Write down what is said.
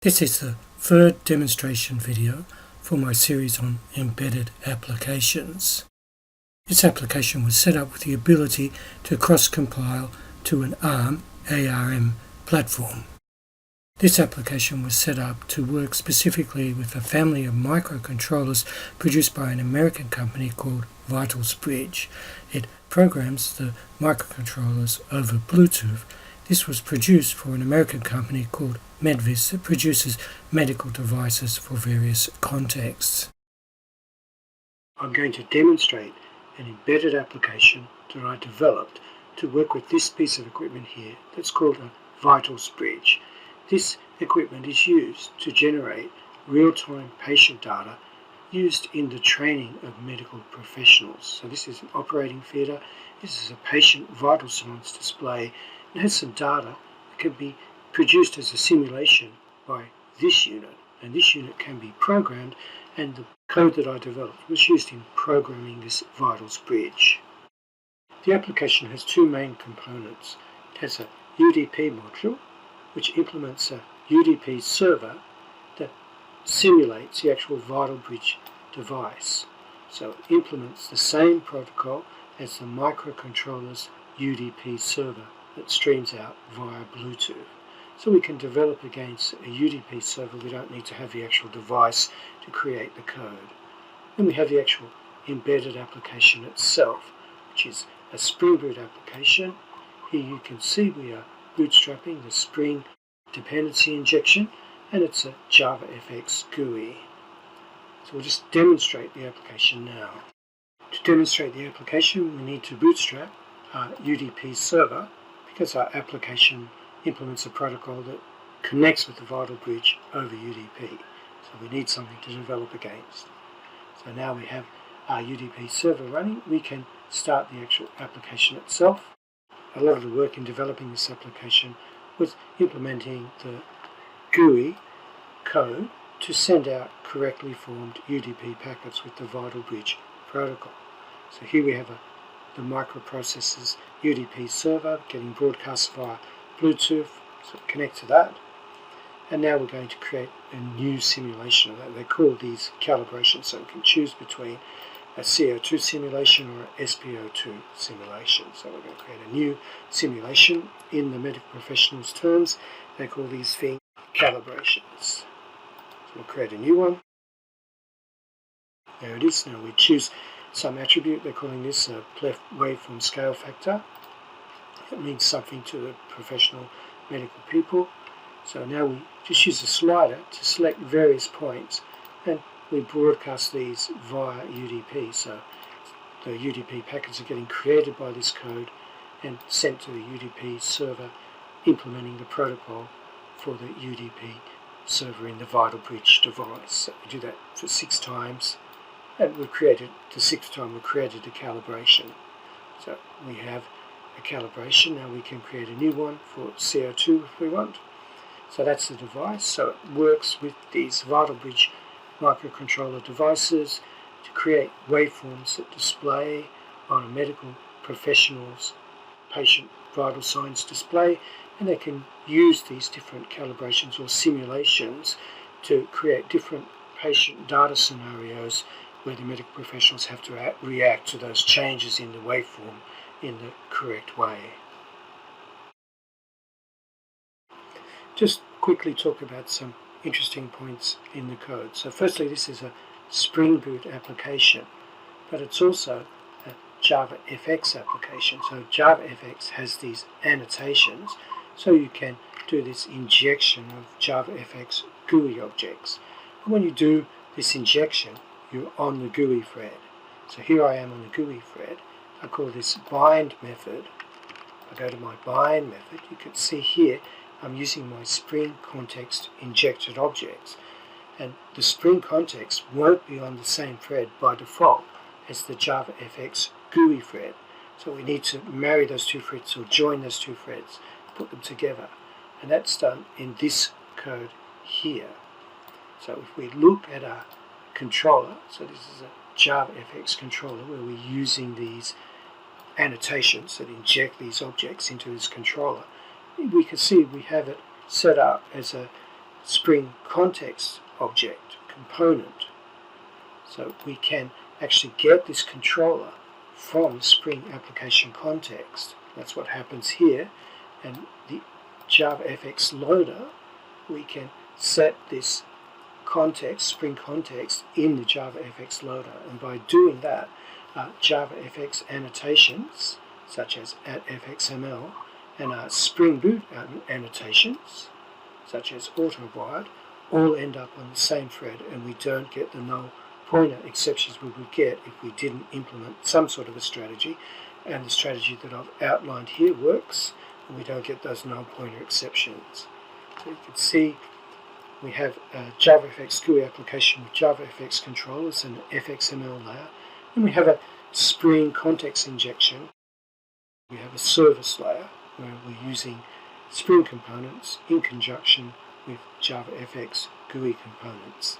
This is the third demonstration video for my series on embedded applications. This application was set up with the ability to cross-compile to an ARM platform. This application was set up to work specifically with a family of microcontrollers produced by an American company called VBridge. It programs the microcontrollers over Bluetooth. This was produced for an American company called Medvis that produces medical devices for various contexts. I'm going to demonstrate an embedded application that I developed to work with this piece of equipment here that's called a VBridge. This equipment is used to generate real-time patient data used in the training of medical professionals. So this is an operating theatre, this is a patient vital signs display. It has some data that can be produced as a simulation by this unit, and this unit can be programmed, and the code that I developed was used in programming this VBridge. The application has two main components. It has a UDP module, which implements a UDP server that simulates the actual VBridge device. So it implements the same protocol as the microcontroller's UDP server that streams out via Bluetooth. So we can develop against a UDP server. We don't need to have the actual device to create the code. Then we have the actual embedded application itself, which is a Spring Boot application. Here you can see we are bootstrapping the Spring dependency injection, and it's a JavaFX GUI. So we'll just demonstrate the application now. To demonstrate the application, we need to bootstrap our UDP server because our application implements a protocol that connects with the VBridge over UDP. So we need something to develop against. So now we have our UDP server running, we can start the actual application itself. A lot of the work in developing this application was implementing the GUI code to send out correctly formed UDP packets with the VBridge protocol. So here we have the microprocessor's UDP server getting broadcast via Bluetooth, so connect to that. And now we're going to create a new simulation of that. They call these calibrations, so we can choose between a CO2 simulation or an SpO2 simulation. So we're going to create a new simulation. In the medical professionals' terms, they call these things calibrations. So we'll create a new one. There it is. Now we choose some attribute. They're calling this a Pleth waveform scale factor. It means something to the professional medical people. So now we just use a slider to select various points, and we broadcast these via UDP. So the UDP packets are getting created by this code and sent to the UDP server, implementing the protocol for the UDP server in the VBridge device. So we do that for 6 times, and we created the 6th time we created the calibration. So we have a calibration. Now we can create a new one for CO2 if we want. So that's the device. So it works with these VBridge microcontroller devices to create waveforms that display on a medical professional's patient vital signs display, and they can use these different calibrations or simulations to create different patient data scenarios where the medical professionals have to react to those changes in the waveform in the correct way. Just quickly talk about some interesting points in the code. So firstly, this is a Spring Boot application, but it's also a JavaFX application. So JavaFX has these annotations, so you can do this injection of JavaFX GUI objects. And when you do this injection, you're on the GUI thread. So here I am on the GUI thread. I call this bind method. I go to my bind method. You can see here I'm using my Spring context injected objects, and the Spring context won't be on the same thread by default as the JavaFX GUI thread. So we need to marry those two threads or join those two threads, put them together, and that's done in this code here. So if we look at our controller, so this is a JavaFX controller where we're using these annotations that inject these objects into this controller, we can see we have it set up as a Spring context object component. So we can actually get this controller from Spring application context. That's what happens here. And the JavaFX loader, we can set this context, Spring context, in the JavaFX loader. And by doing that, JavaFX annotations, such as @fxml, and Spring Boot annotations, such as autowired, all end up on the same thread, and we don't get the null pointer exceptions we would get if we didn't implement some sort of a strategy. And the strategy that I've outlined here works, and we don't get those null pointer exceptions. So you can see we have a JavaFX GUI application with JavaFX controllers and an FXML layer. And we have a Spring context injection. We have a service layer where we're using Spring components in conjunction with JavaFX GUI components.